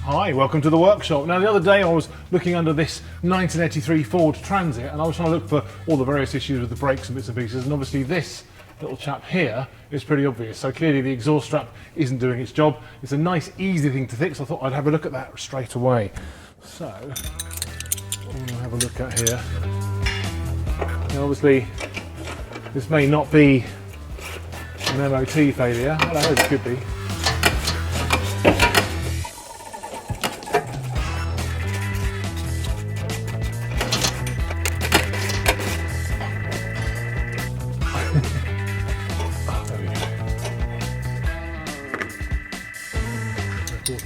Hi, welcome to the workshop. Now the other day I was looking under this 1983 Ford Transit and I was trying to look for all the various issues with the brakes and bits and pieces, and obviously this little chap here is pretty obvious. So clearly the exhaust strap isn't doing its job. It's a nice easy thing to fix. I thought I'd have a look at that straight away. So what I'm going to have a look at here. Now obviously this may not be an MOT failure, although it could be.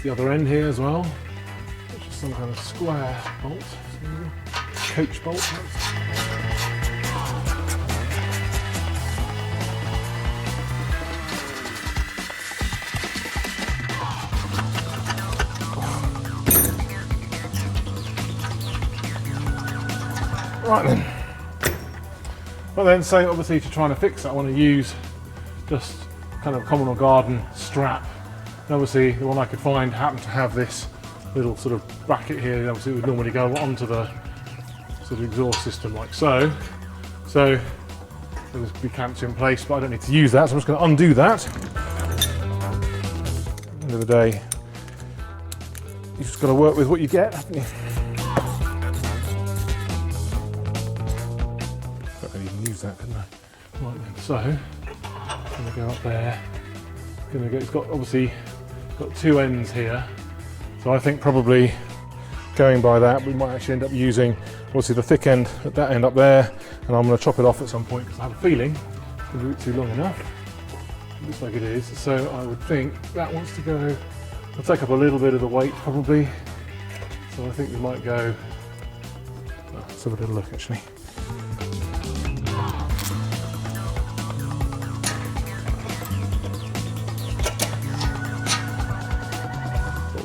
The other end here as well, which is some kind of square bolt, coach bolt. Right then. Well then, so obviously to try and fix that I want to use just kind of common or garden strap. And obviously the one I could find happened to have this little sort of bracket here. Obviously it would normally go onto the sort of exhaust system like so. So it would be clamped in place, but I don't need to use that, so I'm just going to undo that. At the end of the day, you've just got to work with what you get, haven't you? I couldn't even use that, couldn't I? Right then, so I'm going to go up there. It's got obviously got two ends here, so I think probably going by that we might actually end up using obviously the thick end at that end up there, and I'm going to chop it off at some point because I have a feeling it's going to be too long enough. It looks like it is, so I would think that wants to go. I'll take up a little bit of the weight probably, so I think we might go. Let's have a little look actually.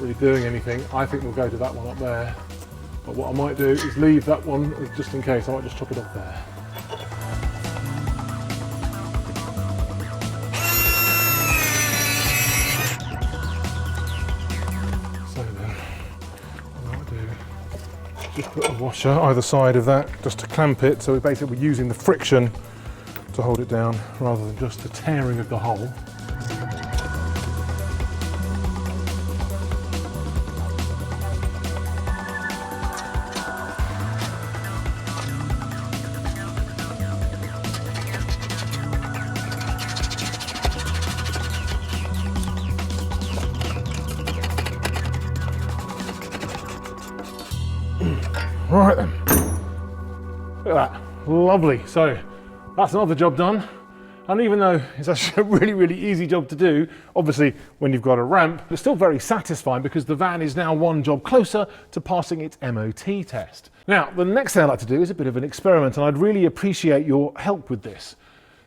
Really doing anything, I think we'll go to that one up there, but what I might do is leave that one just in case. I might just chop it off there. So then what I might do is just put a washer either side of that just to clamp it, so we're basically using the friction to hold it down rather than just the tearing of the hole. Right then, look at that, lovely. So that's another job done. And even though it's actually a really easy job to do, obviously when you've got a ramp, it's still very satisfying because the van is now one job closer to passing its MOT test. Now, the next thing I'd like to do is a bit of an experiment, and I'd really appreciate your help with this.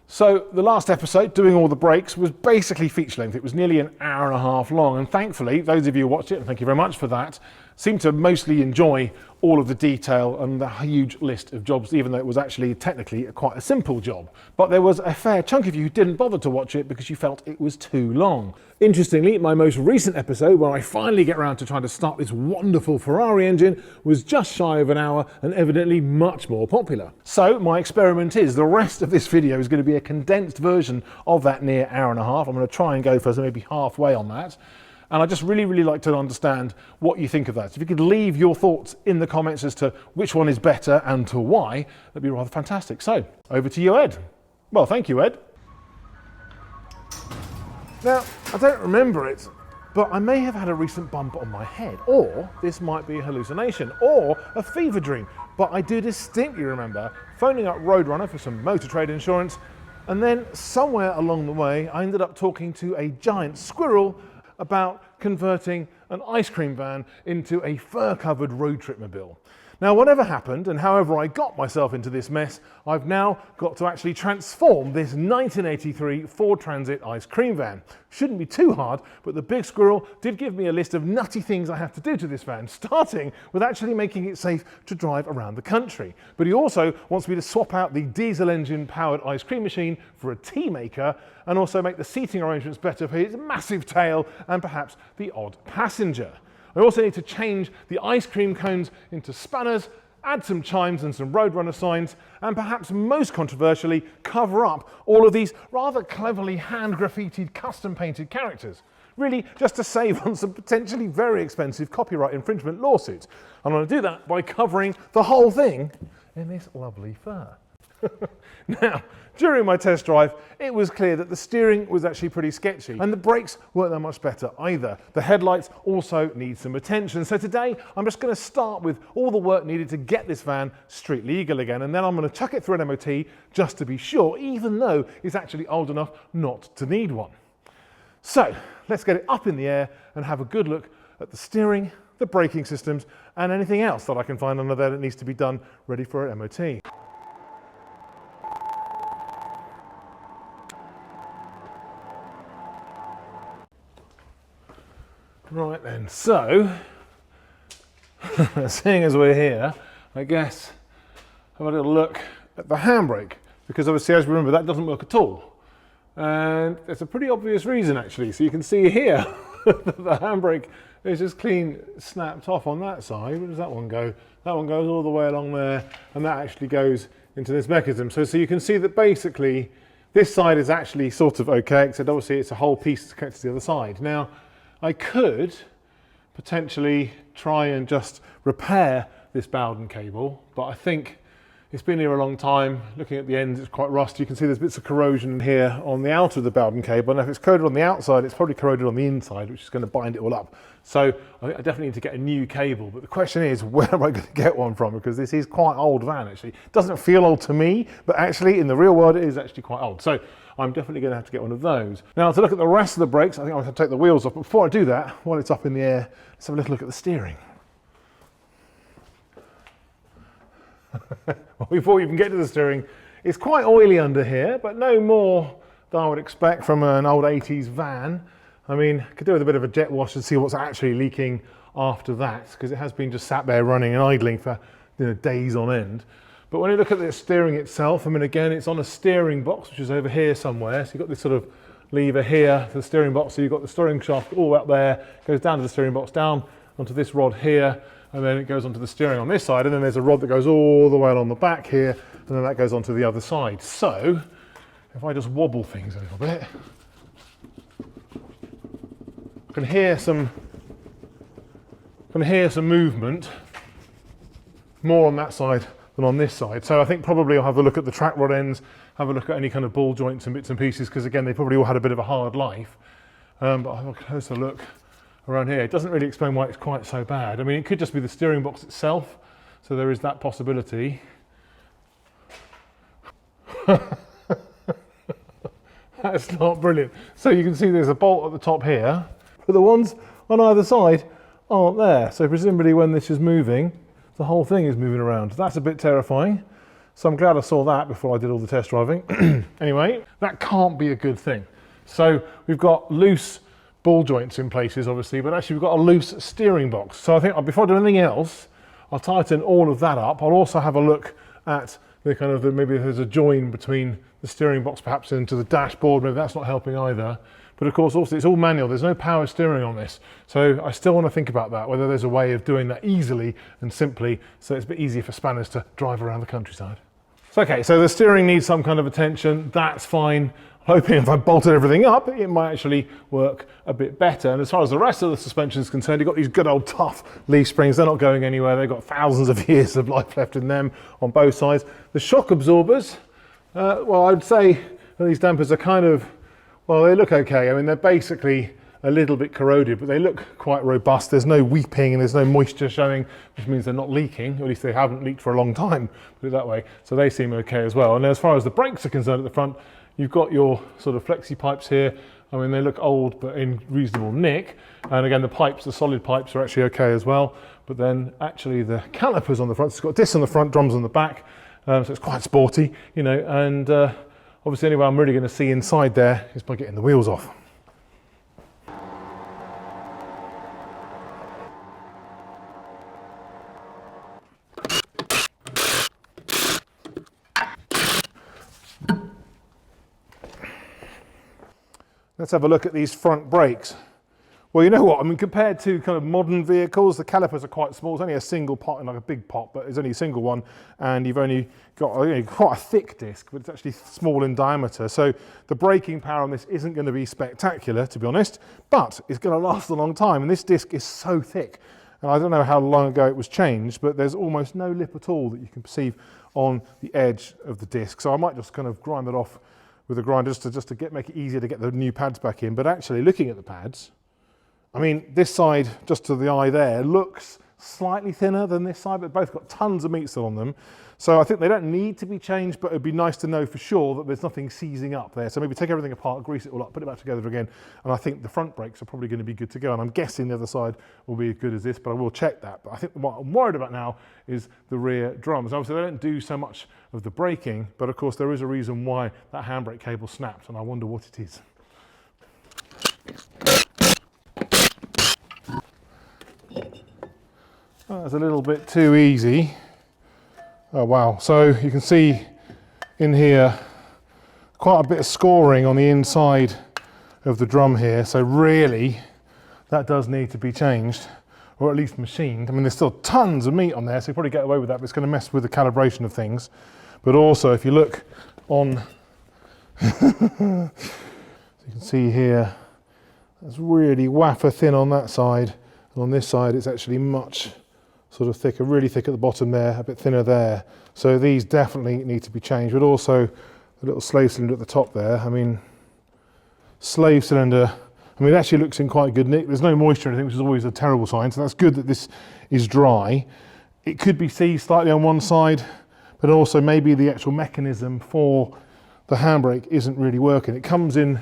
So the last episode, doing all the brakes, was basically feature length. It was nearly an hour and a half long, and thankfully, those of you who watched it, and thank you very much for that, seemed to mostly enjoy all of the detail and the huge list of jobs, even though it was actually technically quite a simple job. But there was a fair chunk of you who didn't bother to watch it because you felt it was too long. Interestingly, my most recent episode, where I finally get around to trying to start this wonderful Ferrari engine, was just shy of an hour and evidently much more popular. So my experiment is the rest of this video is going to be a condensed version of that near hour and a half. I'm going to try and go for maybe halfway on that. And I just really like to understand what you think of that. So if you could leave your thoughts in the comments as to which one is better and to why, that'd be rather fantastic. So over to you, Ed. Well, thank you, Ed. Now, I don't remember it, but I may have had a recent bump on my head, or this might be a hallucination, or a fever dream. But I do distinctly remember phoning up Roadrunner for some motor trade insurance, and then somewhere along the way, I ended up talking to a giant squirrel about converting an ice cream van into a fur-covered road trip mobile. Now, whatever happened and however I got myself into this mess, I've now got to actually transform this 1983 Ford Transit ice cream van. Shouldn't be too hard, but the big squirrel did give me a list of nutty things I have to do to this van, starting with actually making it safe to drive around the country. But he also wants me to swap out the diesel engine powered ice cream machine for a tea maker, and also make the seating arrangements better for his massive tail and perhaps the odd passenger. I also need to change the ice cream cones into spanners, add some chimes and some roadrunner signs, and perhaps most controversially, cover up all of these rather cleverly hand graffitied, custom painted characters. Really, just to save on some potentially very expensive copyright infringement lawsuits. I'm going to do that by covering the whole thing in this lovely fur. Now, during my test drive, it was clear that the steering was actually pretty sketchy and the brakes weren't that much better either. The headlights also need some attention. So today, I'm just going to start with all the work needed to get this van street legal again, and then I'm going to chuck it through an MOT just to be sure, even though it's actually old enough not to need one. So let's get it up in the air and have a good look at the steering, the braking systems, and anything else that I can find under there that needs to be done ready for an MOT. Right then, so seeing as we're here, I guess have a little look at the handbrake, because obviously, as we remember, that doesn't work at all. And there's a pretty obvious reason actually. So you can see here that the handbrake is just clean snapped off on that side. Where does that one go? That one goes all the way along there, and that actually goes into this mechanism. So you can see that basically this side is actually sort of okay, except obviously it's a whole piece that's connected to the other side. Now, I could potentially try and just repair this Bowden cable, but I think it's been here a long time. Looking at the ends, it's quite rusty. You can see there's bits of corrosion here on the outer of the Bowden cable, and if it's corroded on the outside, it's probably corroded on the inside, which is going to bind it all up. So I definitely need to get a new cable, but the question is, where am I going to get one from? Because this is quite old van, actually. It doesn't feel old to me, but actually in the real world, it is actually quite old. So I'm definitely going to have to get one of those. Now, to look at the rest of the brakes, I think I'm going to take the wheels off. But before I do that, while it's up in the air, let's have a little look at the steering. Well, before we even get to the steering, it's quite oily under here, but no more than I would expect from an old 80s van. I mean, I could do with a bit of a jet wash and see what's actually leaking after that, because it has been just sat there running and idling for days on end. But when you look at the steering itself, I mean, again, it's on a steering box, which is over here somewhere. So you've got this sort of lever here to the steering box. So you've got the steering shaft all up there, goes down to the steering box, down onto this rod here, and then it goes onto the steering on this side. And then there's a rod that goes all the way along the back here, and then that goes onto the other side. So if I just wobble things a little bit, I can hear some movement more on that side than on this side. So I think probably I'll have a look at the track rod ends, have a look at any kind of ball joints and bits and pieces, because again, they probably all had a bit of a hard life. But I'll have a closer look around here. It doesn't really explain why it's quite so bad. I mean, it could just be the steering box itself. So there is that possibility. That's not brilliant. So you can see there's a bolt at the top here, but the ones on either side aren't there. So presumably when this is moving, the whole thing is moving around. That's a bit terrifying. So I'm glad I saw that before I did all the test driving. Anyway, that can't be a good thing. So we've got loose ball joints in places, obviously, but actually we've got a loose steering box. So I think before I do anything else, I'll tighten all of that up. I'll also have a look at the kind of, maybe there's a join between the steering box perhaps into the dashboard. Maybe that's not helping either. But of course, also it's all manual. There's no power steering on this. So I still want to think about that, whether there's a way of doing that easily and simply, so it's a bit easier for spanners to drive around the countryside. So, okay, so the steering needs some kind of attention. That's fine. Hoping if I bolted everything up, it might actually work a bit better. And as far as the rest of the suspension is concerned, you've got these good old tough leaf springs. They're not going anywhere. They've got thousands of years of life left in them on both sides. The shock absorbers, well, I'd say that these dampers are kind of, well, they look okay. I mean, they're basically a little bit corroded, but they look quite robust. There's no weeping and there's no moisture showing, which means they're not leaking, or at least they haven't leaked for a long time, put it that way. So they seem okay as well. And as far as the brakes are concerned at the front, you've got your sort of flexi pipes here. I mean, they look old, but in reasonable nick. And again, the pipes, the solid pipes are actually okay as well. But then actually the calipers on the front, it's got discs on the front, drums on the back. So it's quite sporty, you know, and obviously, anyway, I'm really going to see inside there is by getting the wheels off. Let's have a look at these front brakes. Well, you know what, I mean, compared to kind of modern vehicles, the calipers are quite small. It's only a single pot, like a big pot, but it's only a single one, and you've only got quite a thick disc, but it's actually small in diameter. So the braking power on this isn't going to be spectacular, to be honest, but it's going to last a long time, and this disc is so thick. And I don't know how long ago it was changed, but there's almost no lip at all that you can perceive on the edge of the disc. So I might just kind of grind that off with a grinder just to make it easier to get the new pads back in. But actually, looking at the pads, I mean, this side, just to the eye there, looks slightly thinner than this side, but both got tons of meat still on them. So I think they don't need to be changed, but it'd be nice to know for sure that there's nothing seizing up there. So maybe take everything apart, grease it all up, put it back together again. And I think the front brakes are probably going to be good to go. And I'm guessing the other side will be as good as this, but I will check that. But I think what I'm worried about now is the rear drums. Obviously, they don't do so much of the braking, but of course there is a reason why that handbrake cable snapped, and I wonder what it is. That was a little bit too easy. Oh wow, so you can see in here quite a bit of scoring on the inside of the drum here, so really that does need to be changed, or at least machined. I mean, there's still tons of meat on there, so you probably get away with that, but it's going to mess with the calibration of things. But also, if you look on, so you can see here, it's really wafer thin on that side, and on this side it's actually much sort of thicker, really thick at the bottom there, a bit thinner there. So these definitely need to be changed, but also the little slave cylinder at the top there. I mean, slave cylinder, I mean, it actually looks in quite good nick. There's no moisture or anything, which is always a terrible sign, so that's good that this is dry. It could be seized slightly on one side, but also maybe the actual mechanism for the handbrake isn't really working. It comes in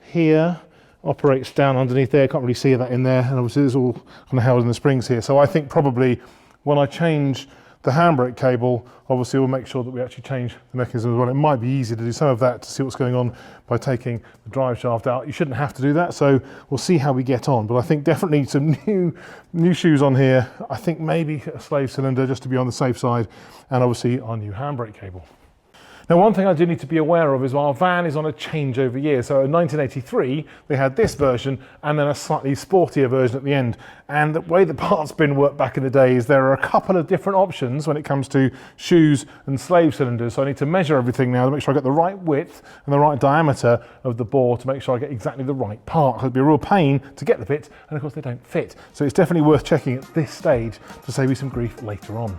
here, operates down underneath there, can't really see that in there, and obviously it's all kind of held in the springs here. So I think probably when I change the handbrake cable, obviously we'll make sure that we actually change the mechanism as well. It might be easier to do some of that to see what's going on by taking the drive shaft out. You shouldn't have to do that, so we'll see how we get on. But I think definitely some new shoes on here. I think maybe a slave cylinder just to be on the safe side, and obviously our new handbrake cable. Now, one thing I do need to be aware of is our van is on a changeover year. So in 1983, they had this version and then a slightly sportier version at the end. And the way the parts bin worked back in the day is there are a couple of different options when it comes to shoes and slave cylinders. So I need to measure everything now to make sure I get the right width and the right diameter of the bore to make sure I get exactly the right part. It'd be a real pain to get the bit, and of course they don't fit. So it's definitely worth checking at this stage to save you some grief later on.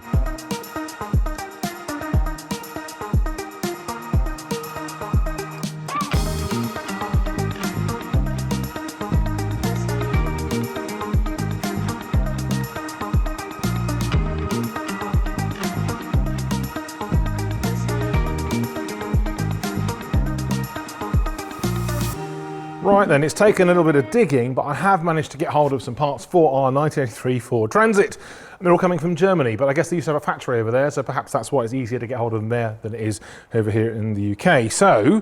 Right then, it's taken a little bit of digging, but I have managed to get hold of some parts for our 1983 Ford Transit. And they're all coming from Germany, but I guess they used to have a factory over there, so perhaps that's why it's easier to get hold of them there than it is over here in the UK. So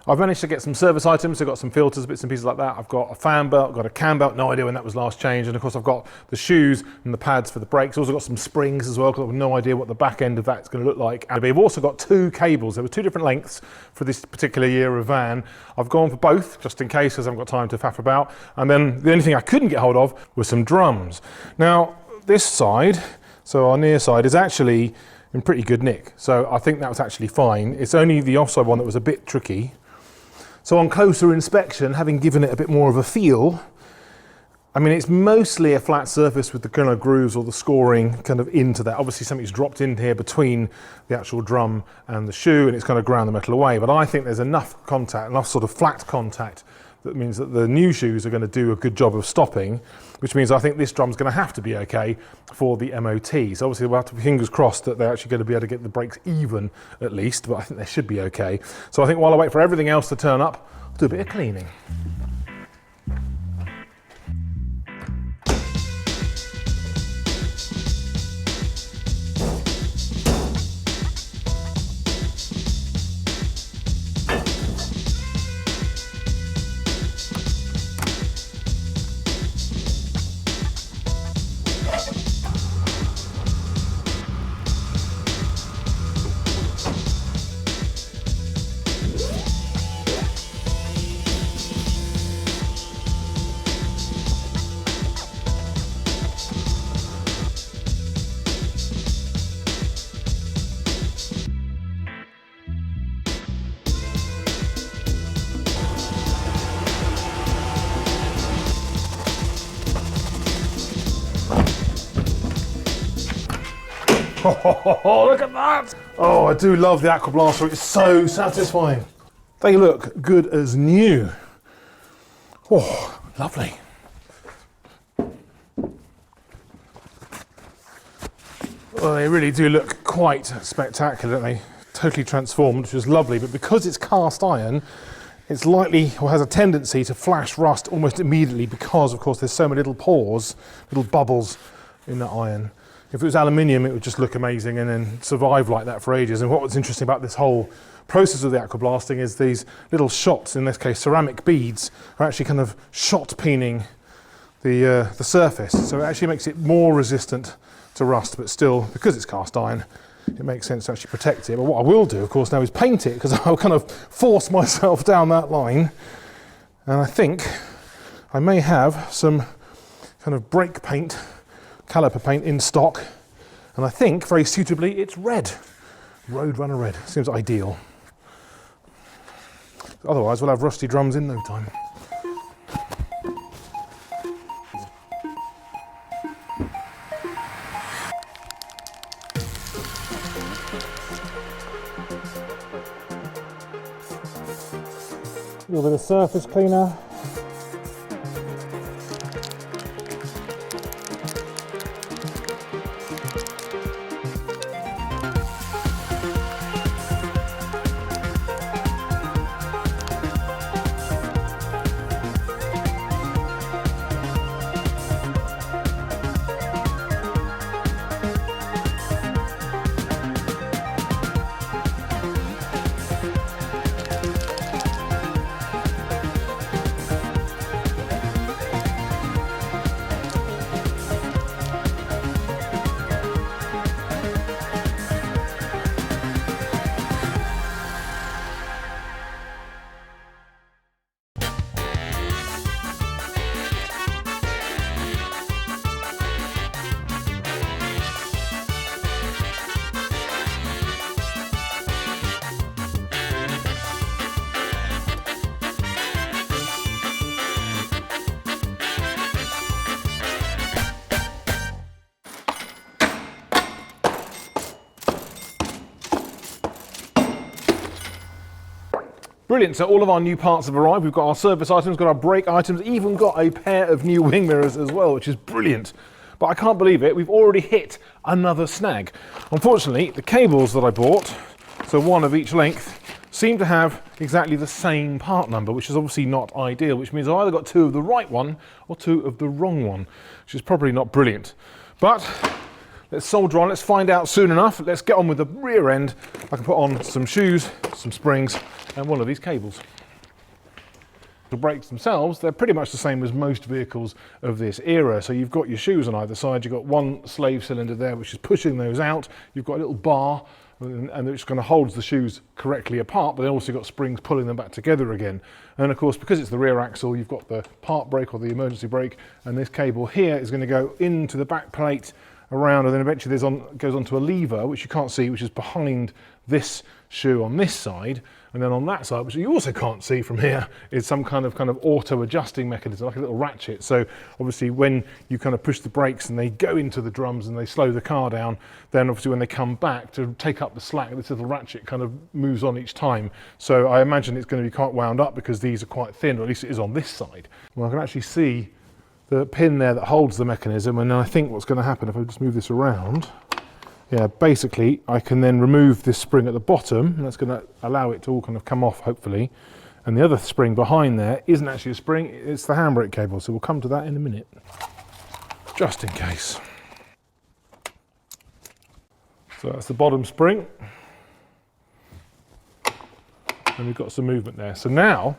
I've managed to get some service items. I've got some filters, bits and pieces like that. I've got a fan belt, I've got a cam belt, no idea when that was last changed. And of course I've got the shoes and the pads for the brakes. Also got some springs as well, because I've no idea what the back end of that's going to look like. And I've also got two cables. There were two different lengths for this particular year of van. I've gone for both, just in case, because I haven't got time to faff about. And then the only thing I couldn't get hold of was some drums. Now, this side, so our near side, is actually in pretty good nick. So I think that was actually fine. It's only the offside one that was a bit tricky. So on closer inspection, having given it a bit more of a feel, I mean, it's mostly a flat surface with the kind of grooves or the scoring kind of into that. Obviously something's dropped in here between the actual drum and the shoe, and it's kind of ground the metal away. But I think there's enough contact, enough sort of flat contact, that means that the new shoes are going to do a good job of stopping, which means I think this drum's going to have to be okay for the MOT. So obviously we'll have to be fingers crossed that they're actually going to be able to get the brakes even at least, but I think they should be okay. So I think while I wait for everything else to turn up, I'll do a bit of cleaning. Oh, look at that! Oh, I do love the Aqua Blaster. It's so satisfying. They look good as new. Oh, lovely. Well, they really do look quite spectacular, don't they? Totally transformed, which is lovely, but because it's cast iron, it's likely, or has a tendency to flash rust almost immediately because, of course, there's so many little pores, little bubbles in the iron. If it was aluminium, it would just look amazing and then survive like that for ages. And what was interesting about this whole process of the Aqua Blasting is these little shots, in this case ceramic beads, are actually kind of shot peening the surface. So it actually makes it more resistant to rust, but still, because it's cast iron, it makes sense to actually protect it. But what I will do, of course, now is paint it, because I'll kind of force myself down that line. And I think I may have some kind of brake paint, caliper paint in stock. And I think, very suitably, it's red. Roadrunner red. Seems ideal. Otherwise, we'll have rusty drums in no time. A little bit of surface cleaner. Brilliant, so all of our new parts have arrived. We've got our service items, got our brake items, even got a pair of new wing mirrors as well, which is brilliant. But I can't believe it, we've already hit another snag. Unfortunately, the cables that I bought, so one of each length, seem to have exactly the same part number, which is obviously not ideal, which means I've either got two of the right one or two of the wrong one, which is probably not brilliant. But let's solder on, let's find out soon enough. Let's get on with the rear end. I can put on some shoes, some springs, and one of these cables. The brakes themselves, they're pretty much the same as most vehicles of this era. So you've got your shoes on either side, you've got one slave cylinder there which is pushing those out, you've got a little bar and which kind of holds the shoes correctly apart, but then also got springs pulling them back together again. And of course, because it's the rear axle, you've got the park brake or the emergency brake, and this cable here is going to go into the back plate around, and then eventually goes onto a lever which you can't see, which is behind this shoe on this side, and then on that side, which you also can't see from here, is some kind of auto adjusting mechanism, like a little ratchet. So obviously when you kind of push the brakes and they go into the drums and they slow the car down, then obviously when they come back to take up the slack, this little ratchet kind of moves on each time. So I imagine it's going to be quite wound up because these are quite thin, or at least it is on this side. Well, I can actually see the pin there that holds the mechanism, and I think what's going to happen if I just move this around, yeah, basically I can then remove this spring at the bottom, and that's going to allow it to all kind of come off, hopefully. And the other spring behind there isn't actually a spring, it's the handbrake cable, so we'll come to that in a minute, just in case. So that's the bottom spring, and we've got some movement there. So now,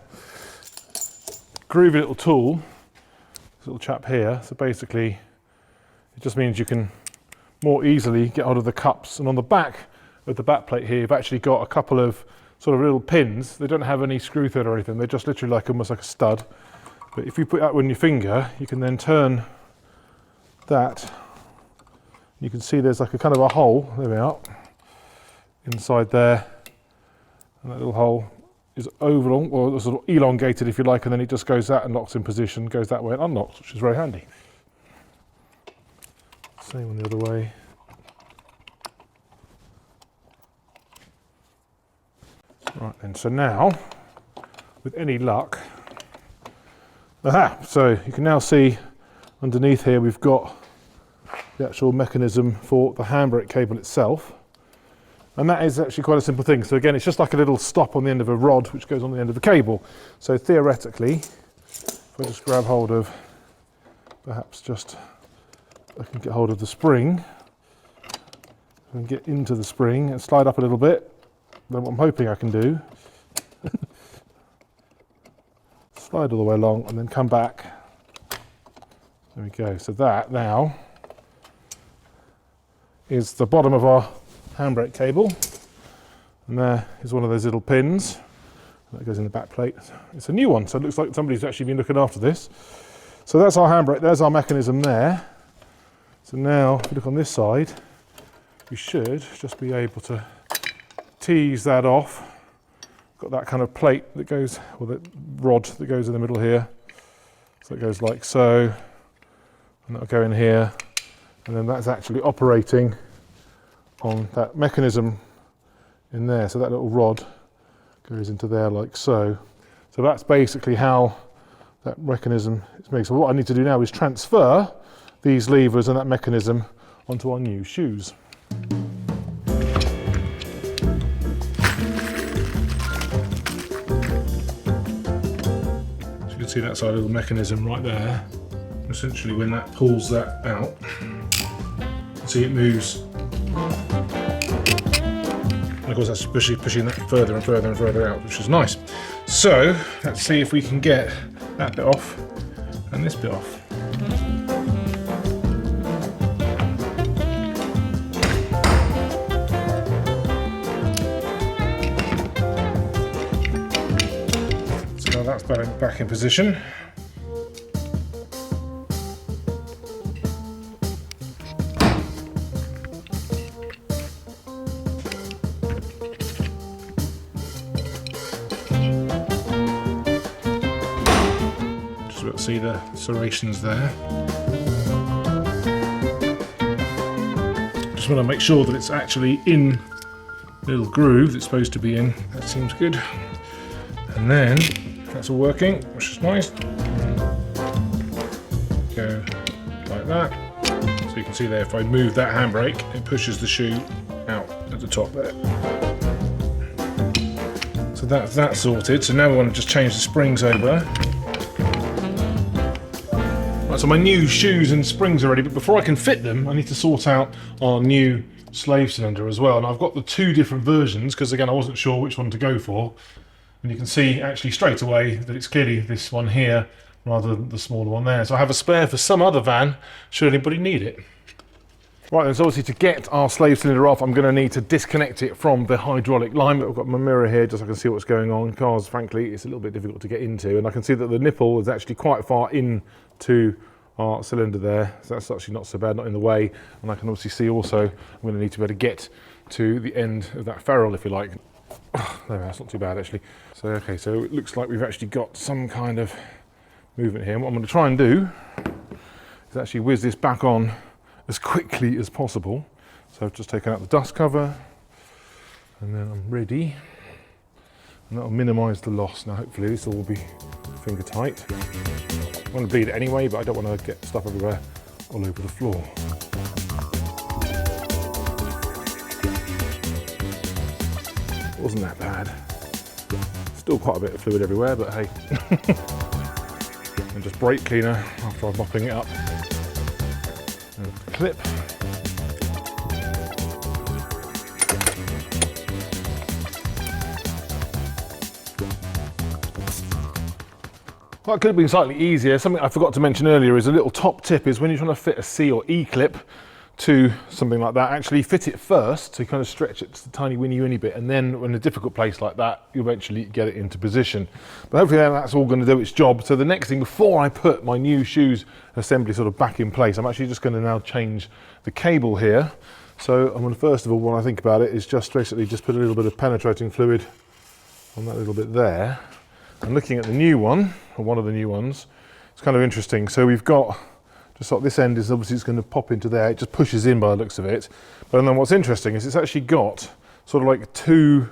groovy little tool, this little chap here, so basically it just means you can more easily get hold of the cups, and on the back of the back plate here you've actually got a couple of sort of little pins. They don't have any screw thread or anything, they're just literally like almost like a stud. But if you put that on your finger, you can then turn that, you can see there's like a kind of a hole, there we are, inside there, and that little hole is oval, or sort of elongated if you like, and then it just goes that and locks in position, goes that way and unlocks, which is very handy. Same on the other way. Right then, so now, with any luck, so you can now see underneath here we've got the actual mechanism for the handbrake cable itself. And that is actually quite a simple thing. So again, it's just like a little stop on the end of a rod which goes on the end of the cable. So theoretically, if I just grab hold of, perhaps just, I can get hold of the spring, and get into the spring and slide up a little bit. Then what I'm hoping I can do, slide all the way along and then come back. There we go. So that now is the bottom of our handbrake cable, and there is one of those little pins that goes in the back plate. It's a new one, so it looks like somebody's actually been looking after this. So that's our handbrake, there's our mechanism there. So now if you look on this side, we should just be able to tease that off. Got that kind of plate that goes, or the rod that goes in the middle here. So it goes like so, and that'll go in here, and then that's actually operating on that mechanism in there. So that little rod goes into there like so. So that's basically how that mechanism is made. So what I need to do now is transfer these levers and that mechanism onto our new shoes. So you can see that's our little mechanism right there. Essentially when that pulls that out, you can see it moves. And of course that's pushing that further and further and further out, which is nice. So let's see if we can get that bit off and this bit off. So now that's back in position. See the serrations there. Just want to make sure that it's actually in the little groove it's supposed to be in. That seems good. And then that's all working, which is nice. Go like that. So you can see there, if I move that handbrake, it pushes the shoe out at the top there. So that's that sorted. So now we want to just change the springs over. So my new shoes and springs are ready, but before I can fit them, I need to sort out our new slave cylinder as well. And I've got the two different versions, because again, I wasn't sure which one to go for. And you can see actually straight away that it's clearly this one here, rather than the smaller one there. So I have a spare for some other van, should anybody need it. Right, then, so obviously to get our slave cylinder off, I'm going to need to disconnect it from the hydraulic line. But I've got my mirror here just so I can see what's going on. Cars, frankly, it's a little bit difficult to get into. And I can see that the nipple is actually quite far into our cylinder there. So that's actually not so bad, not in the way. And I can obviously see also, I'm going to need to be able to get to the end of that ferrule, if you like. There, that's not too bad actually. So, okay, so it looks like we've actually got some kind of movement here. And what I'm going to try and do is actually whiz this back on as quickly as possible. So I've just taken out the dust cover, and then I'm ready. And that'll minimise the loss. Now hopefully this will be finger tight. I'm going to bleed it anyway, but I don't want to get stuff everywhere all over the floor. It wasn't that bad. Still quite a bit of fluid everywhere, but hey. And just brake cleaner after I'm mopping it up. And the clip. Well, it could have been slightly easier. Something I forgot to mention earlier is a little top tip is when you're trying to fit a C or E clip to something like that, actually fit it first, so you kind of stretch it to the tiny winny bit, and then when a difficult place like that, you eventually get it into position. But hopefully that's all going to do its job. So the next thing, before I put my new shoes assembly sort of back in place, I'm actually just going to now change the cable here. So I'm going to, first of all, when I think about it, is just basically just put a little bit of penetrating fluid on that little bit there. And looking at the new one, or one of the new ones, it's kind of interesting. So we've got, just like this end is obviously it's going to pop into there, it just pushes in by the looks of it. But then what's interesting is it's actually got sort of like two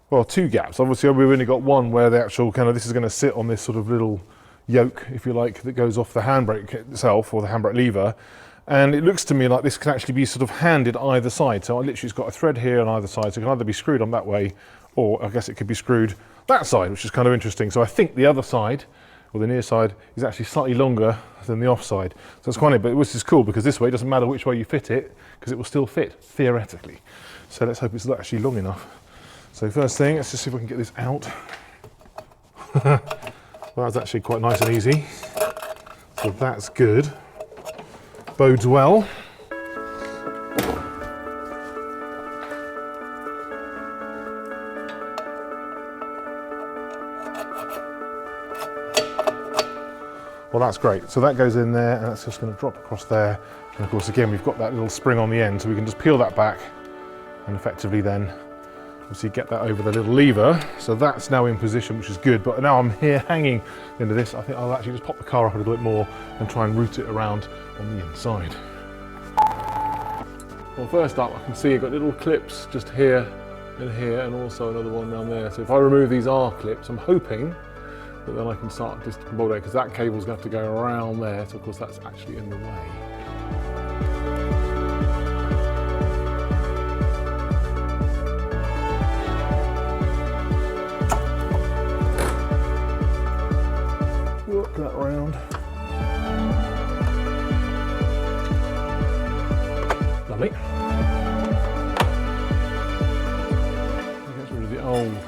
well, two gaps. Obviously we've only got one where the actual kind of, this is going to sit on this sort of little yoke, if you like, that goes off the handbrake itself, or the handbrake lever. And it looks to me like this can actually be sort of handed either side. So I literally it's got a thread here on either side, so it can either be screwed on that way, or I guess it could be screwed that side, which is kind of interesting. So I think the other side, or the near side, is actually slightly longer than the off side. So it's quite neat, but this is cool because this way it doesn't matter which way you fit it, because it will still fit, theoretically. So let's hope it's actually long enough. So first thing, let's just see if we can get this out. Well, that's actually quite nice and easy. So that's good. Bodes well. Well, that's great. So that goes in there, and that's just going to drop across there. And of course, again, we've got that little spring on the end, so we can just peel that back and effectively then obviously get that over the little lever. So that's now in position, which is good. But now I'm here hanging into this, I think I'll actually just pop the car up a little bit more and try and route it around on the inside. Well, first up, I can see I've got little clips just here and also another one down there. So if I remove these R clips, I'm hoping that then I can start disassemble it, because that cable's going to have to go around there. So of course that's actually in the way. Work that around. Lovely. Get rid of the old one.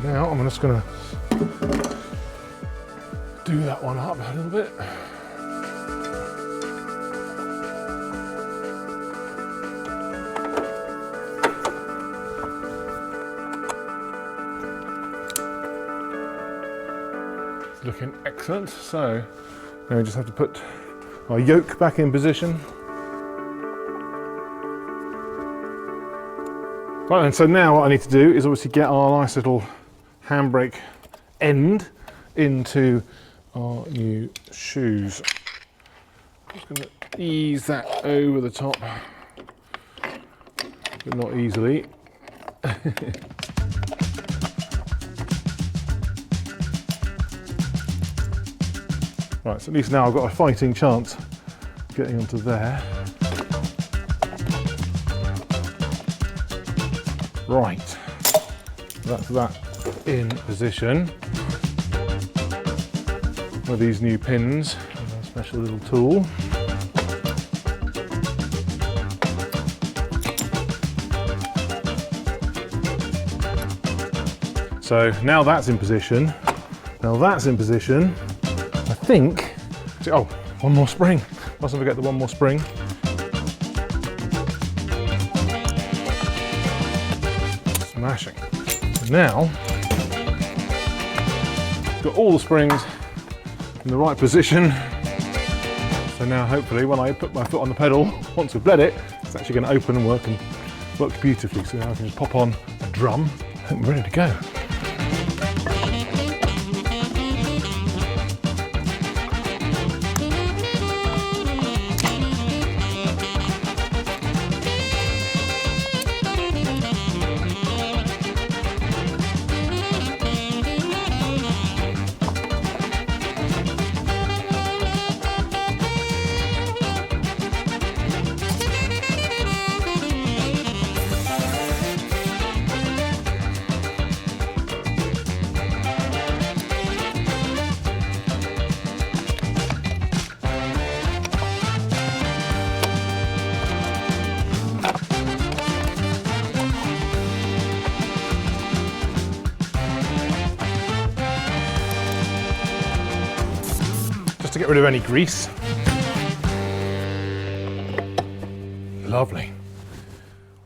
Now I'm just going to do that one up a little bit. It's looking excellent. So now we just have to put our yoke back in position. Right, and so now what I need to do is obviously get our nice little handbrake end into our new shoes. I'm just going to ease that over the top, but not easily. Right, so at least now I've got a fighting chance of getting onto there. Right, that's that in position with these new pins and a special little tool. So now that's in position. Now that's in position. I think, oh, one more spring. Mustn't forget the one more spring. Smashing. So now, got all the springs in the right position. So now hopefully when I put my foot on the pedal, once we've bled it, it's actually going to open and work beautifully. So now I can just pop on a drum and we're ready to go. To get rid of any grease. Lovely.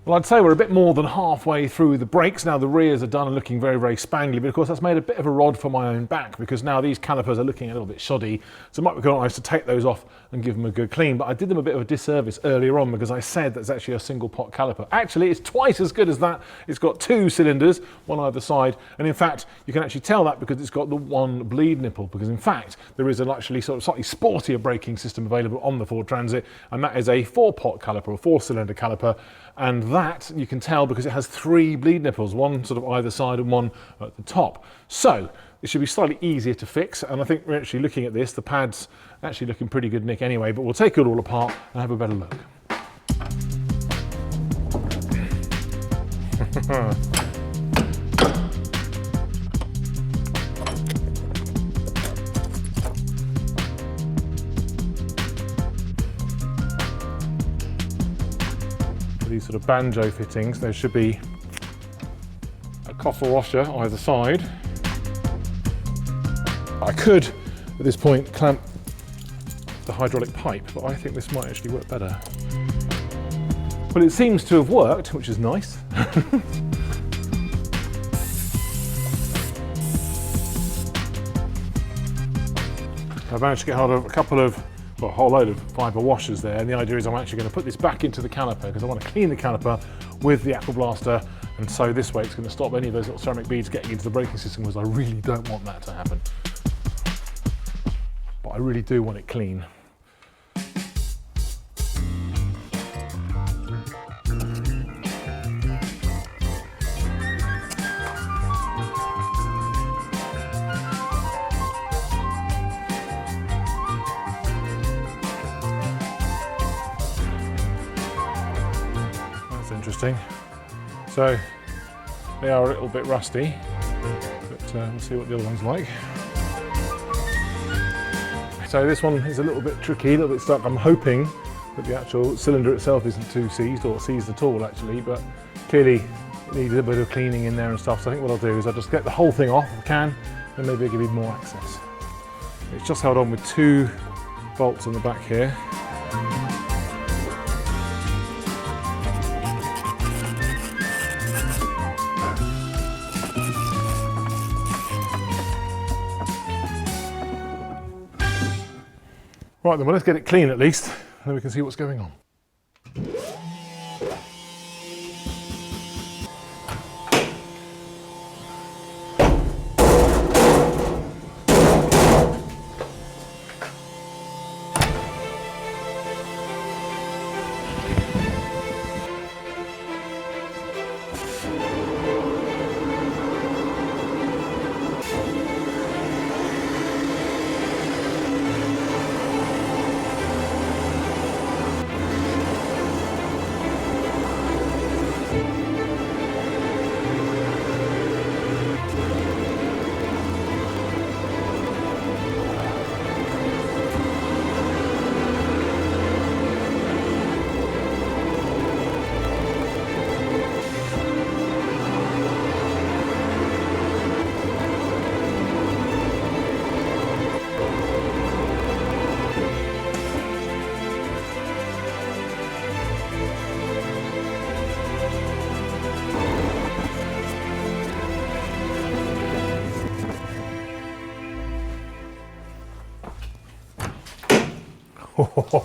Well, I'd say we're a bit more than halfway through the brakes. Now the rears are done and looking very, very spangly, but of course that's made a bit of a rod for my own back because now these calipers are looking a little bit shoddy. So it might be quite nice to take those off and give them a good clean. But I did them a bit of a disservice earlier on because I said that's actually a single pot caliper. Actually, it's twice as good as that. It's got 2 cylinders, one either side. And in fact, you can actually tell that because it's got the 1 bleed nipple, because in fact, there is an actually sort of slightly sportier braking system available on the Ford Transit. And that is a 4-pot caliper, a 4-cylinder caliper. And that you can tell because it has 3 bleed nipples, one sort of either side and one at the top. So it should be slightly easier to fix. And I think we're actually looking at this, the pad's actually looking pretty good nick anyway, but we'll take it all apart and have a better look. These sort of banjo fittings, there should be a coffer washer either side. I could, at this point, clamp the hydraulic pipe, but I think this might actually work better. Well, it seems to have worked, which is nice. I've managed to get hold of a couple of, well, a whole load of fibre washers there, and the idea is I'm actually going to put this back into the caliper because I want to clean the caliper with the Aqua Blaster, and so this way it's going to stop any of those little ceramic beads getting into the braking system, because I really don't want that to happen. But I really do want it clean. Interesting. So they are a little bit rusty, but we'll see what the other one's like. So this one is a little bit tricky, a little bit stuck. I'm hoping that the actual cylinder itself isn't too seized or seized at all actually, but clearly it needs a bit of cleaning in there and stuff. So I think what I'll do is I'll just get the whole thing off if I can, and maybe I'll give you more access. It's just held on with 2 bolts on the back here. Right then, well, let's get it clean at least, and then we can see what's going on.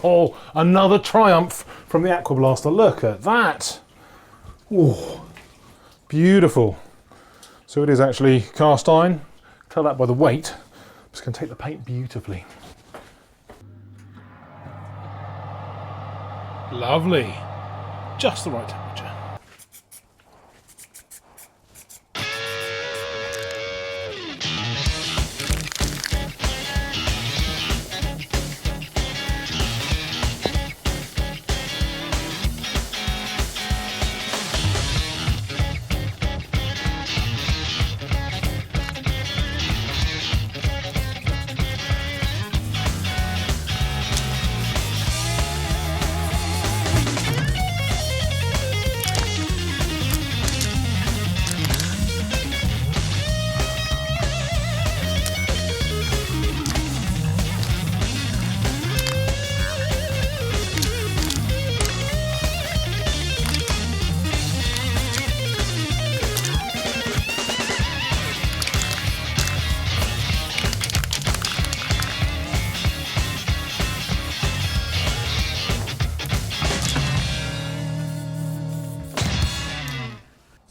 Oh, another triumph from the Aqua Blaster. Look at that. Oh, beautiful. So it is actually cast iron. Tell that by the weight. It's going to take the paint beautifully. Lovely. Just the right temperature.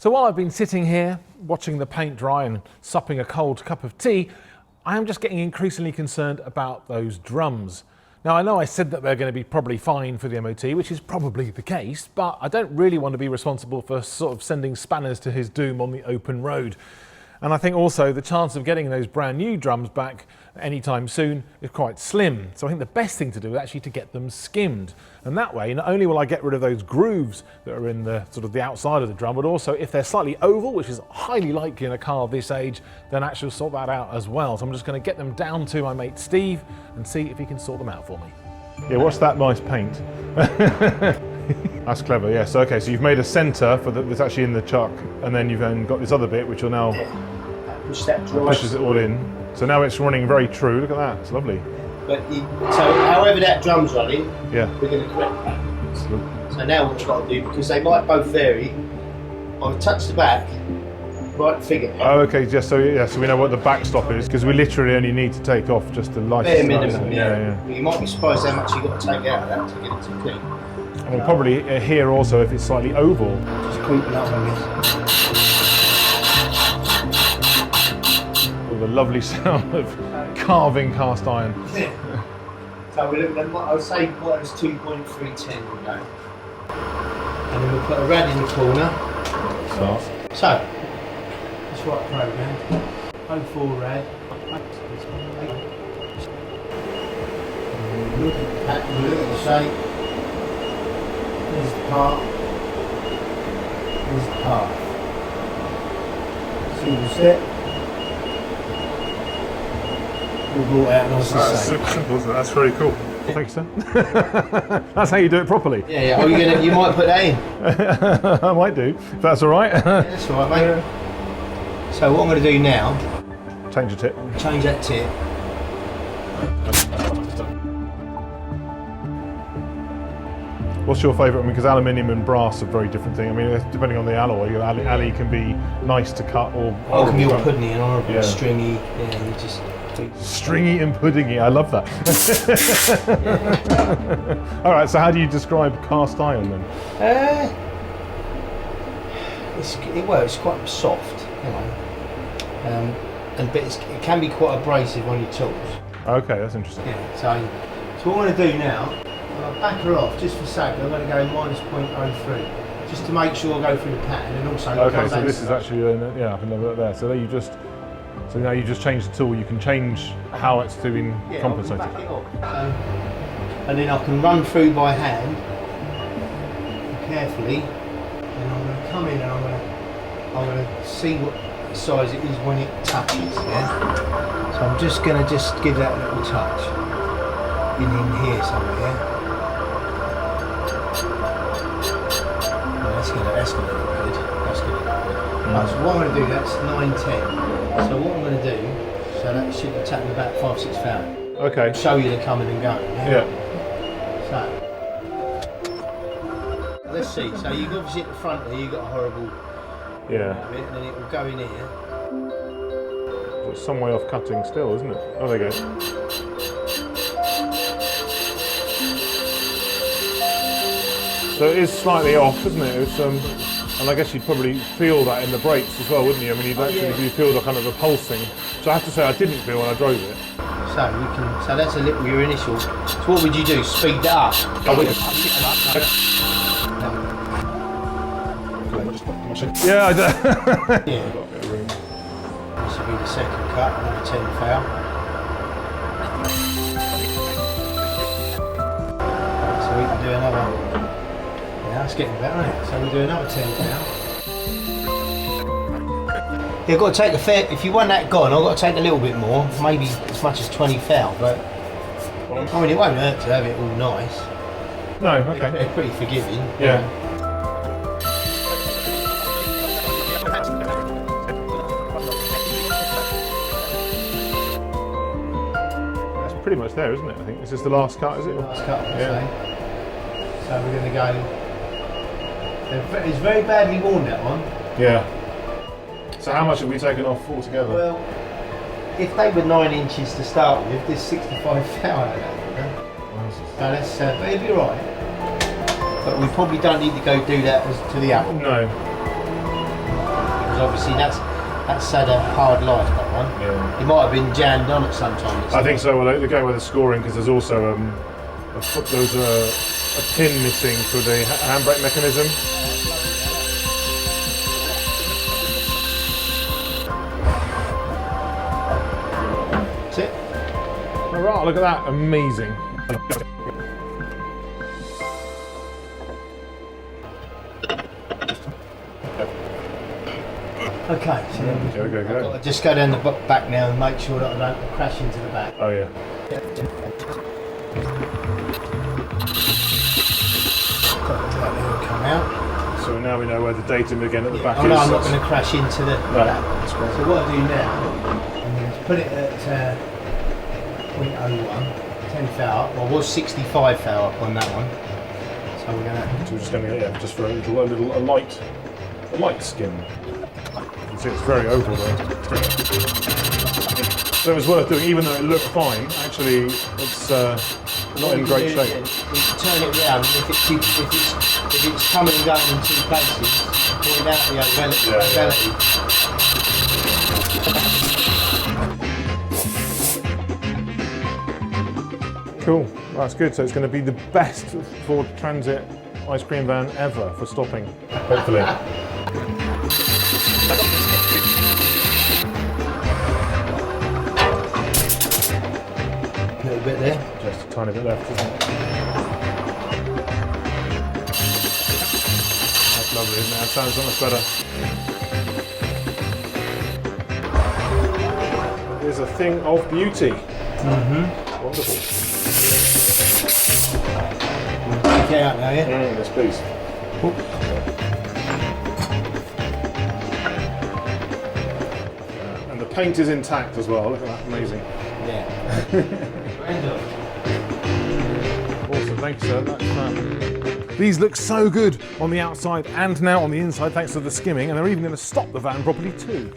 So while I've been sitting here watching the paint dry and supping a cold cup of tea, I am just getting increasingly concerned about those drums. Now I know I said that they're going to be probably fine for the MOT, which is probably the case, but I don't really want to be responsible for sort of sending spanners to his doom on the open road. And I think also the chance of getting those brand new drums back anytime soon is quite slim. So I think the best thing to do is actually to get them skimmed. And that way, not only will I get rid of those grooves that are in the sort of the outside of the drum, but also if they're slightly oval, which is highly likely in a car of this age, then actually sort that out as well. So I'm just going to get them down to my mate Steve and see if he can sort them out for me. Yeah, what's that nice paint? That's clever, yes. Okay, so you've made a centre for that's actually in the chuck, and then you've then got this other bit which will now pushes it all in. So now it's running very true. Look at that, it's lovely. But so however that drum's running, yeah, we're going to correct that. So now what we've got to do, because they might both vary, I'll touch the back, right figure. Oh, okay, just so we know what the backstop is, because we literally only need to take off just the light. Bare minimum, yeah. You might be surprised how much you've got to take out of that to get it to clean. And we'll probably here also if it's slightly oval. Just crinkle up on this. The lovely sound of carving cast iron. Yeah. So we'll look at, I would say what was 2.310 will go. And then we'll put a rad in the corner. So, let's write program. 04 rad. Look at the pattern, look at the shape. There's the part. There's the part. Single step. Brought out nice and safe. That's very cool. Thanks, sir. That's how you do it properly. Yeah. Oh, you might put that in. I might do, if that's all right. Yeah, that's all right, mate. Yeah. So what I'm going to do now? Change the tip. Change that tip. What's your favourite? I mean, because aluminium and brass are very different things. I mean, depending on the alloy, alloy can be nice to cut or. Oh, it can be all puddingy and horrible, stringy. Yeah, you just. Stringy and puddingy, I love that. All right, so how do you describe cast iron then? It's quite soft, you know, but it can be quite abrasive on your tools. Okay, that's interesting. Yeah, so what I'm going to do now, I'll back her off just for sake. I'm going to go -0.03, just to make sure I go through the pattern and also. Okay, so this is actually I can level it there. So there you just. So now you just change the tool, you can change how it's doing compensated. Back it up. And then I can run through by hand, carefully, and I'm going to come in and I'm going to see what size it is when it touches, yeah? So I'm just going to give that a little touch in here somewhere, yeah? That's going to look good. That's going to look good. Right, so what I'm going to do, that's 910. So what I'm going to do, so that should be taking about 5-6 thousand. Okay. Show you the coming and going. Yeah. So let's see. So you've obviously at the front there, you've got a horrible bit, and then it will go in here. It's some way off cutting still, isn't it? Oh, there you go. So it is slightly off, isn't it? It's and I guess you'd probably feel that in the brakes as well, wouldn't you? I mean, you'd actually feel the kind of the pulsing. So I have to say, I didn't feel when I drove it. So you can. So that's a little your initial. So what would you do? Speed that up. Yeah, I do. Yeah. This will be the second cut. Another 10 foul. So we can do another. Yeah, it's getting better, isn't it? So we'll do another 10 now. You've got to take the fair. If you want that gone, I've got to take a little bit more, maybe as much as 20 foul. But I mean, it won't hurt to have it all nice. No, okay. They're pretty forgiving. Yeah. That's pretty much there, isn't it? I think this is the last cut, is it? Last cut, yeah. So we're going to go. It's very badly worn, that one. Yeah. So how much have we taken off altogether? Well, if they were 9 inches to start with, there's 65 foul out of that. So that's, but it'll be right. But we probably don't need to go do that to the apple. No. obviously that's had a hard life, that one. Yeah. It might have been jammed on at some time. I think so. Well, they're going with the scoring because there's also there's a pin missing for the handbrake mechanism. That's it. All right, look at that, amazing. Okay, so then Go. I'll just go down the back now and make sure that I don't crash into the back. Oh yeah. Come out. So now we know where the datum again at the back Oh is. no, I'm not going to crash into the Right. back. So what I do now, I'm going to put it at 0.01, 10 thou up. Well, it was 65 thou up on that one. So we're going to. So we're just going to just for a light skim. You can see it's very oval there. So it was worth doing, even though it looked fine. Actually, it's not in great shape. You turn it round, and if it's coming and going in two places, point out the ovality. Cool, that's good. So it's going to be the best Ford Transit ice cream van ever for stopping, hopefully. A little bit there. Just a tiny bit left, isn't it? That's lovely, isn't it? That sounds so much better. It is a thing of beauty. Wonderful. Take it out now, yeah? Yes, please. And the paint is intact as well. Look at that, amazing. Yeah. Awesome, thank you, sir. That's These look so good on the outside and now on the inside, thanks to the skimming, and they're even going to stop the van properly too.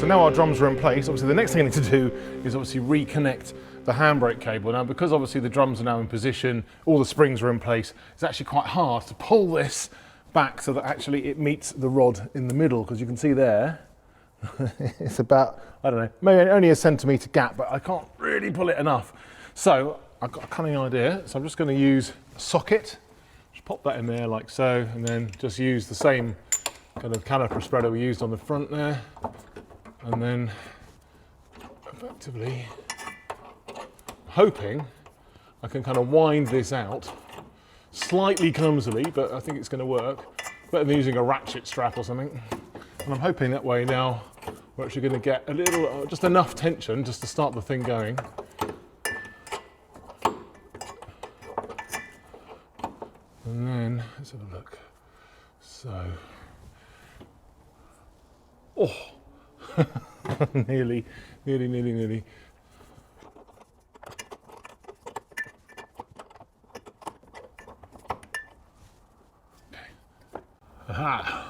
Now our drums are in place, obviously the next thing I need to do is obviously reconnect the handbrake cable. Now because obviously the drums are now in position, all the springs are in place, it's actually quite hard to pull this back so that actually it meets the rod in the middle, because you can see there, it's about, I don't know, maybe only a centimetre gap, but I can't really pull it enough. So I've got a cunning idea, so I'm just going to use a socket, just pop that in there like so, and then just use the same kind of caliper spreader we used on the front there. And then effectively hoping I can kind of wind this out slightly clumsily, but I think it's going to work. Better than using a ratchet strap or something. And I'm hoping that way now we're actually going to get a little, just enough tension just to start the thing going. And then let's have a look. So, oh. nearly. Aha.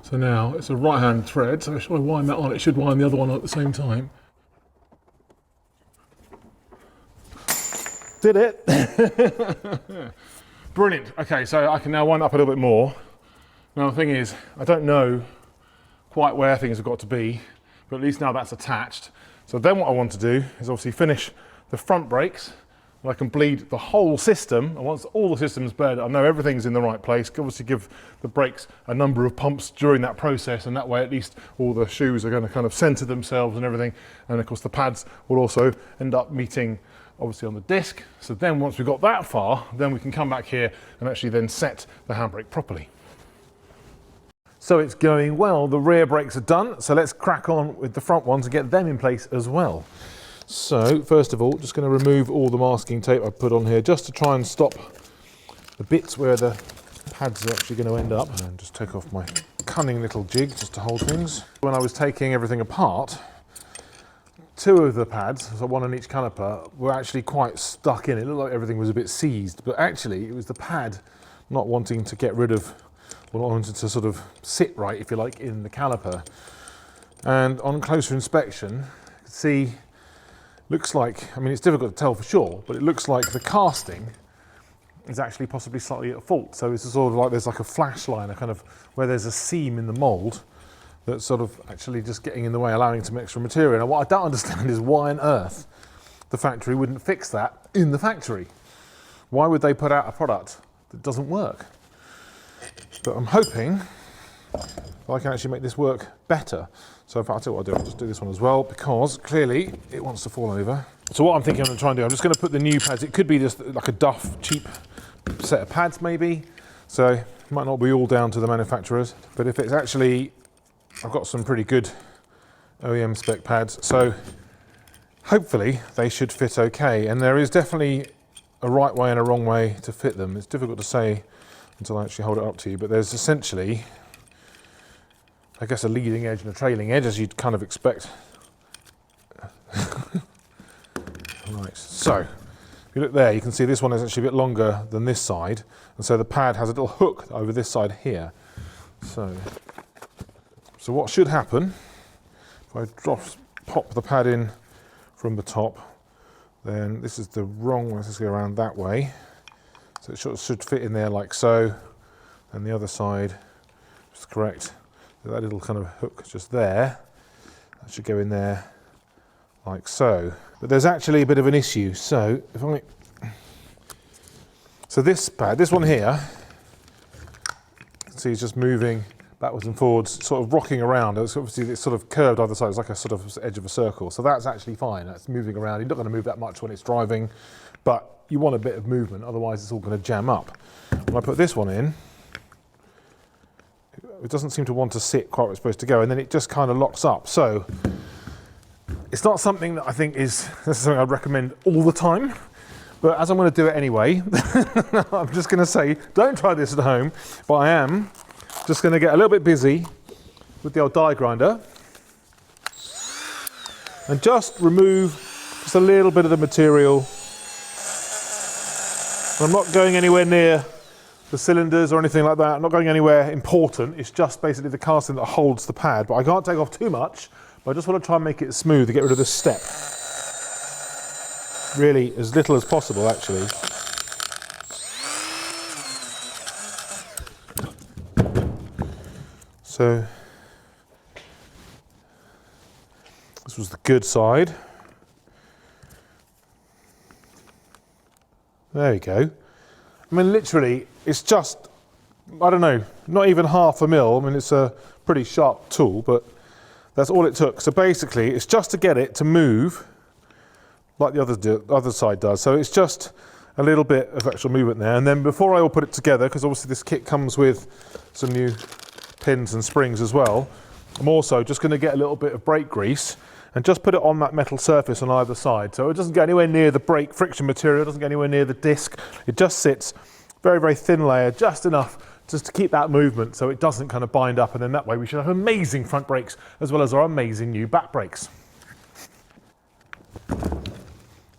So now it's a right-hand thread, so if I wind that on, it should wind the other one at the same time. Did it? Brilliant. Okay, so I can now wind up a little bit more. Now the thing is, I don't know quite where things have got to be, but at least now that's attached. So then what I want to do is obviously finish the front brakes, and I can bleed the whole system, and once all the system's bled, I know everything's in the right place. Obviously give the brakes a number of pumps during that process, and that way at least all the shoes are going to kind of center themselves and everything, and of course the pads will also end up meeting obviously on the disc. So then once we've got that far, then we can come back here and actually then set the handbrake properly. So it's going well, the rear brakes are done, so let's crack on with the front ones and get them in place as well. So first of all, just going to remove all the masking tape I put on here just to try and stop the bits where the pads are actually going to end up. And just take off my cunning little jig just to hold things. When I was taking everything apart, two of the pads, so one on each caliper, were actually quite stuck in. It looked like everything was a bit seized, but actually it was the pad not wanting to get rid of, well, not wanting to sort of sit right, if you like, in the caliper. And on closer inspection, you can see, looks like, I mean, it's difficult to tell for sure, but it looks like the casting is actually possibly slightly at fault. So it's sort of like there's like a flash line, a kind of where there's a seam in the mould that's sort of actually just getting in the way, allowing some extra material. Now, what I don't understand is why on earth the factory wouldn't fix that in the factory. Why would they put out a product that doesn't work? But I'm hoping I can actually make this work better. So in fact, I'll tell you what I'll do, I'll just do this one as well, because clearly it wants to fall over. So what I'm thinking I'm going to try and do, I'm just going to put the new pads, it could be just like a duff, cheap set of pads maybe. So it might not be all down to the manufacturers, but if it's actually, I've got some pretty good OEM spec pads, so hopefully they should fit okay. And there is definitely a right way and a wrong way to fit them. It's difficult to say until I actually hold it up to you, but there's essentially, I guess, a leading edge and a trailing edge, as you'd kind of expect. Right, so if you look there, you can see this one is actually a bit longer than this side, and so the pad has a little hook over this side here. So what should happen, if I pop the pad in from the top, then this is the wrong way, let's go around that way. So it should fit in there like so, and the other side is correct. So that little kind of hook just there, that should go in there like so. But there's actually a bit of an issue. So if so this pad, this one here, you can see it's just moving backwards and forwards, sort of rocking around. It's obviously it's sort of curved either side. It's like a sort of edge of a circle. So that's actually fine. That's moving around. You're not going to move that much when it's driving, but you want a bit of movement, otherwise it's all going to jam up. When I put this one in, it doesn't seem to want to sit quite where it's supposed to go, and then it just kind of locks up. So it's not something that I think is necessarily I'd recommend all the time, but as I'm going to do it anyway, I'm just going to say, don't try this at home, but I am just going to get a little bit busy with the old die grinder and just remove just a little bit of the material. I'm not going anywhere near the cylinders or anything like that. I'm not going anywhere important. It's just basically the casting that holds the pad, but I can't take off too much, but I just want to try and make it smooth to get rid of this step. Really as little as possible, actually. So this was the good side. There we go. I mean, literally, it's just, I don't know, not even half a mil. I mean, it's a pretty sharp tool, but that's all it took. So basically, it's just to get it to move like the other side does. So it's just a little bit of actual movement there. And then before I will put it together, because obviously this kit comes with some new pins and springs as well, I'm also just going to get a little bit of brake grease and just put it on that metal surface on either side. So it doesn't get anywhere near the brake friction material, it doesn't get anywhere near the disc. It just sits very, very thin layer, just enough just to keep that movement so it doesn't kind of bind up, and then that way we should have amazing front brakes as well as our amazing new back brakes.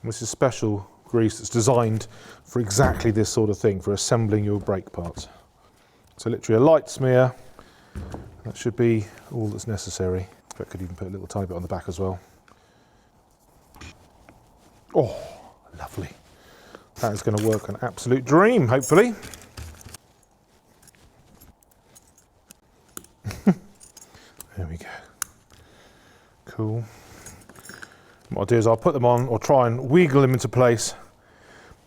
This is special grease that's designed for exactly this sort of thing, for assembling your brake parts. So literally a light smear, that should be all that's necessary. I could even put a little tiny bit on the back as well. Oh, lovely. That is going to work an absolute dream, hopefully. There we go. Cool. What I'll do is I'll put them on, or try and wiggle them into place.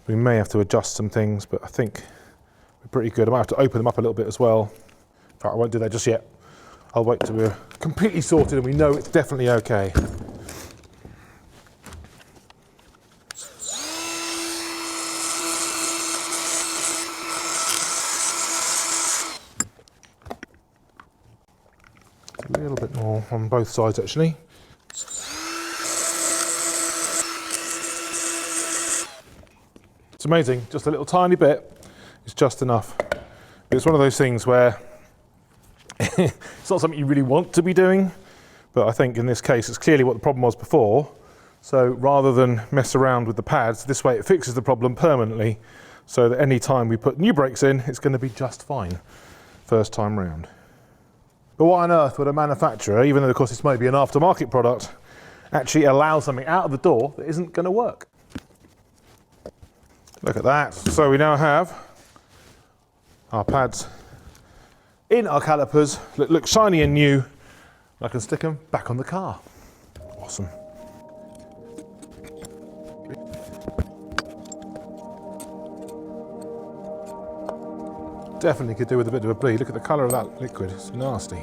We may have to adjust some things, but I think we're pretty good. I might have to open them up a little bit as well. In fact, I won't do that just yet. I'll wait till we're completely sorted and we know it's definitely okay. A little bit more on both sides, actually. It's amazing, just a little tiny bit is just enough. But it's one of those things where it's not something you really want to be doing, but I think in this case it's clearly what the problem was before. So rather than mess around with the pads, this way it fixes the problem permanently, so that any time we put new brakes in, it's going to be just fine first time round. But what on earth would a manufacturer, even though of course this may be an aftermarket product, actually allow something out of the door that isn't going to work? Look at that. So we now have our pads in our calipers that look shiny and new. I can stick them back on the car. Awesome. Definitely could do with a bit of a bleed. Look at the colour of that liquid, it's nasty.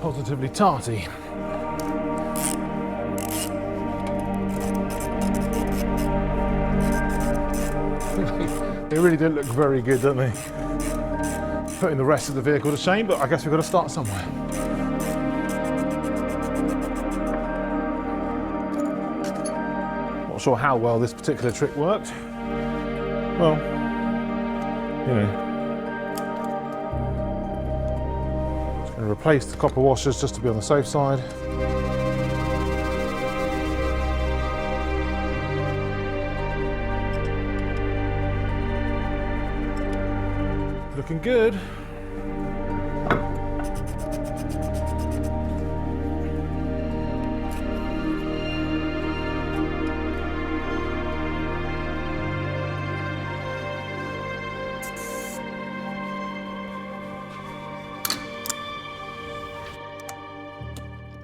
Positively tarty. They really do look very good, don't they? Putting the rest of the vehicle to shame, but I guess we've got to start somewhere. Not sure how well this particular trick worked. Well, you know. Just going to replace the copper washers just to be on the safe side. Looking good.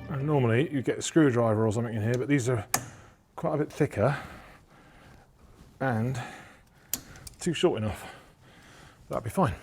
And normally you get a screwdriver or something in here, but these are quite a bit thicker and too short enough. That'd be fine.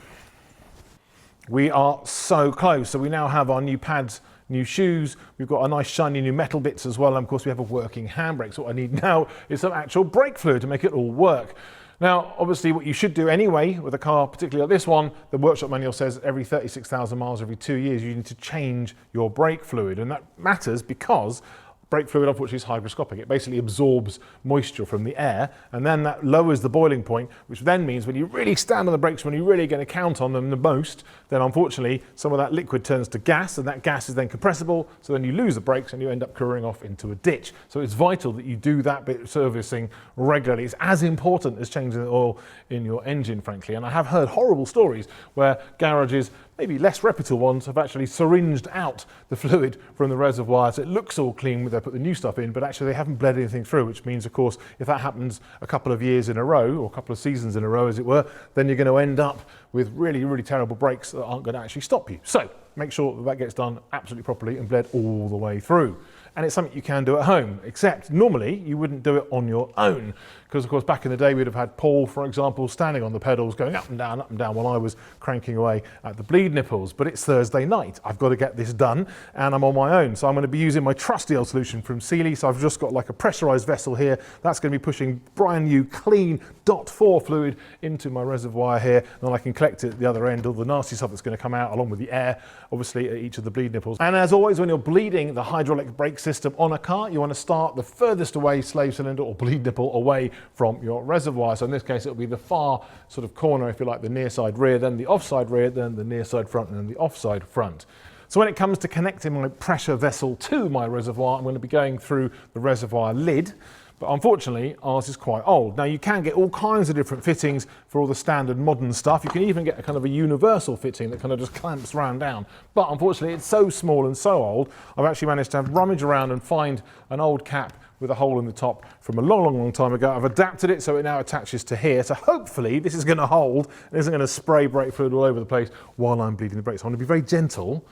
We are so close. So we now have our new pads, new shoes. We've got a nice shiny new metal bits as well. And of course we have a working handbrake. So what I need now is some actual brake fluid to make it all work. Now, obviously what you should do anyway with a car, particularly like this one, the workshop manual says every 36,000 miles, every 2 years, you need to change your brake fluid. And that matters because brake fluid, unfortunately, is hygroscopic. It basically absorbs moisture from the air, and then that lowers the boiling point, which then means when you really stand on the brakes, when you're really going to count on them the most, then unfortunately, some of that liquid turns to gas, and that gas is then compressible, so then you lose the brakes and you end up careering off into a ditch. So it's vital that you do that bit of servicing regularly. It's as important as changing the oil in your engine, frankly. And I have heard horrible stories where garages, maybe less reputable ones, have actually syringed out the fluid from the reservoir so it looks all clean when they put the new stuff in, but actually they haven't bled anything through, which means, of course, if that happens a couple of years in a row, or a couple of seasons in a row, as it were, then you're going to end up with really, really terrible brakes that aren't going to actually stop you. So make sure that that gets done absolutely properly and bled all the way through. And it's something you can do at home, except normally you wouldn't do it on your own. Because of course back in the day we'd have had Paul, for example, standing on the pedals going up and down while I was cranking away at the bleed nipples. But it's Thursday night, I've got to get this done and I'm on my own. So I'm going to be using my trusty old solution from Sealy. So I've just got like a pressurized vessel here. That's going to be pushing brand new clean DOT4 fluid into my reservoir here. And then I can collect it at the other end, all the nasty stuff that's going to come out along with the air, obviously at each of the bleed nipples. And as always, when you're bleeding the hydraulic brake system on a car, you want to start the furthest away slave cylinder or bleed nipple away from your reservoir. So in this case, it'll be the far sort of corner, if you like, the near side rear, then the offside rear, then the near side front, and then the offside front. So when it comes to connecting my pressure vessel to my reservoir, I'm going to be going through the reservoir lid. But unfortunately, ours is quite old. Now you can get all kinds of different fittings for all the standard modern stuff. You can even get a kind of a universal fitting that kind of just clamps round down. But unfortunately, it's so small and so old, I've actually managed to rummage around and find an old cap with a hole in the top from a long, long, long time ago. I've adapted it so it now attaches to here. So hopefully this is going to hold and isn't going to spray brake fluid all over the place while I'm bleeding the brakes. So I want to be very gentle,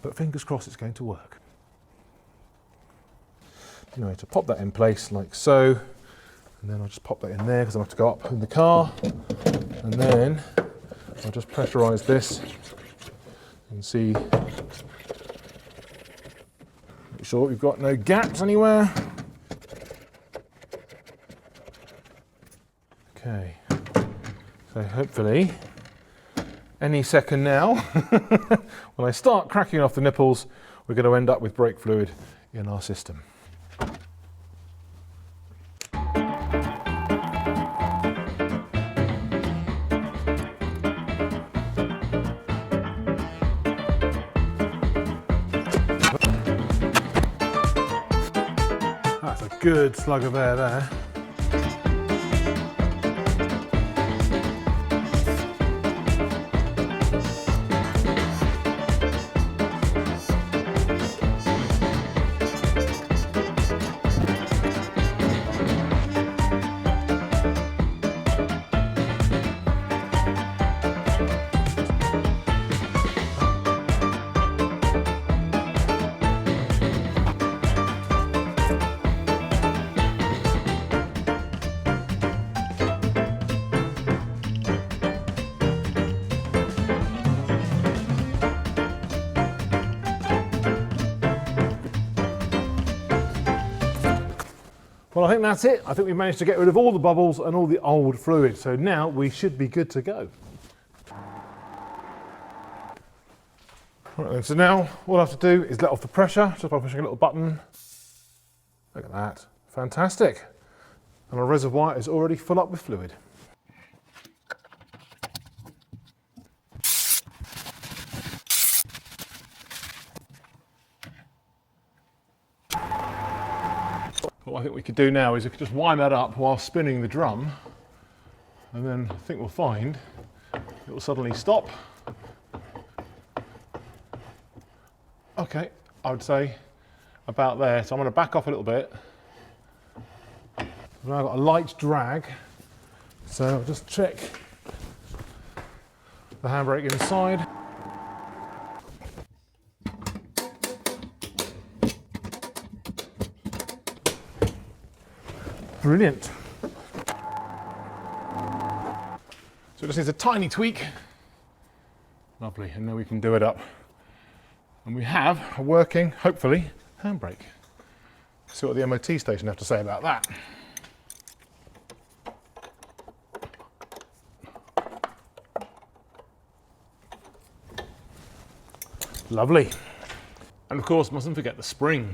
but fingers crossed it's going to work. Anyway, to pop that in place like so, and then I'll just pop that in there because I have to go up in the car, and then I'll just pressurise this and see, make sure we've got no gaps anywhere. Okay, so hopefully any second now, when I start cracking off the nipples, we're going to end up with brake fluid in our system. That's a good slug of air there. Well, I think that's it. I think we've managed to get rid of all the bubbles and all the old fluid. So now we should be good to go. Right then, so now all I have to do is let off the pressure just by pushing a little button. Look at that. Fantastic. And our reservoir is already full up with fluid. What I think we could do now is we could just wind that up while spinning the drum, and then I think we'll find it will suddenly stop. Okay, I would say about there. So I'm going to back off a little bit. I've now got a light drag, so I'll just check the handbrake inside. Brilliant. So it just needs a tiny tweak. Lovely, and then we can do it up. And we have a working, hopefully, handbrake. See what the MOT station have to say about that. Lovely. And of course, mustn't forget the spring.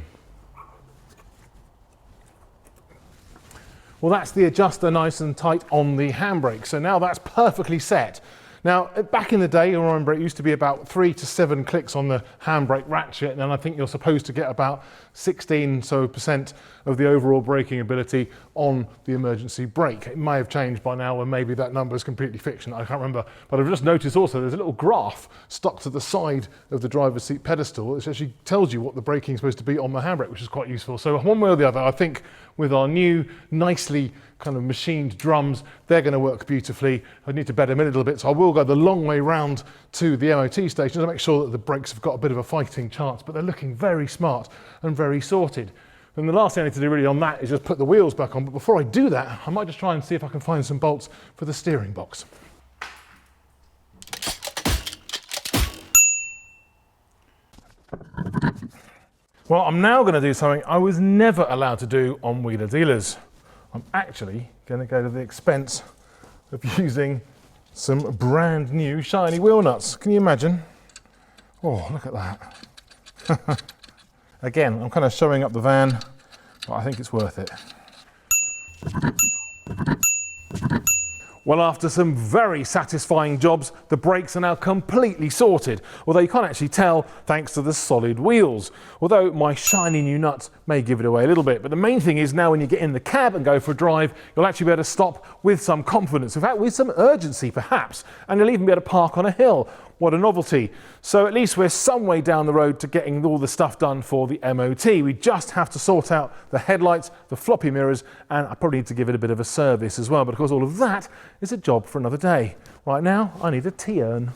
Well, that's the adjuster nice and tight on the handbrake. So now that's perfectly set. Now, back in the day, your handbrake used to be about 3 to 7 clicks on the handbrake ratchet, and I think you're supposed to get about 16% of the overall braking ability on the emergency brake. It may have changed by now, and maybe that number is completely fiction. I can't remember. But I've just noticed also there's a little graph stuck to the side of the driver's seat pedestal, which actually tells you what the braking is supposed to be on the handbrake, which is quite useful. So one way or the other, I think with our new, nicely kind of machined drums, they're going to work beautifully. I need to bed them in a little bit, so I will go the long way round to the MOT station to make sure that the brakes have got a bit of a fighting chance, but they're looking very smart and very sorted. And the last thing I need to do really on that is just put the wheels back on, but before I do that, I might just try and see if I can find some bolts for the steering box. Well, I'm now going to do something I was never allowed to do on wheeler dealers. I'm actually going to go to the expense of using some brand new shiny wheel nuts. Can you imagine? Oh, look at that. Again, I'm kind of showing up the van, but I think it's worth it. Well, after some very satisfying jobs, the brakes are now completely sorted, although you can't actually tell thanks to the solid wheels. Although my shiny new nuts may give it away a little bit. But the main thing is now when you get in the cab and go for a drive, you'll actually be able to stop with some confidence. In fact, with some urgency perhaps, and you'll even be able to park on a hill. What a novelty. So at least we're some way down the road to getting all the stuff done for the MOT. We just have to sort out the headlights, the floppy mirrors, and I probably need to give it a bit of a service as well. But of course all of that is a job for another day. Right now, I need a tea urn.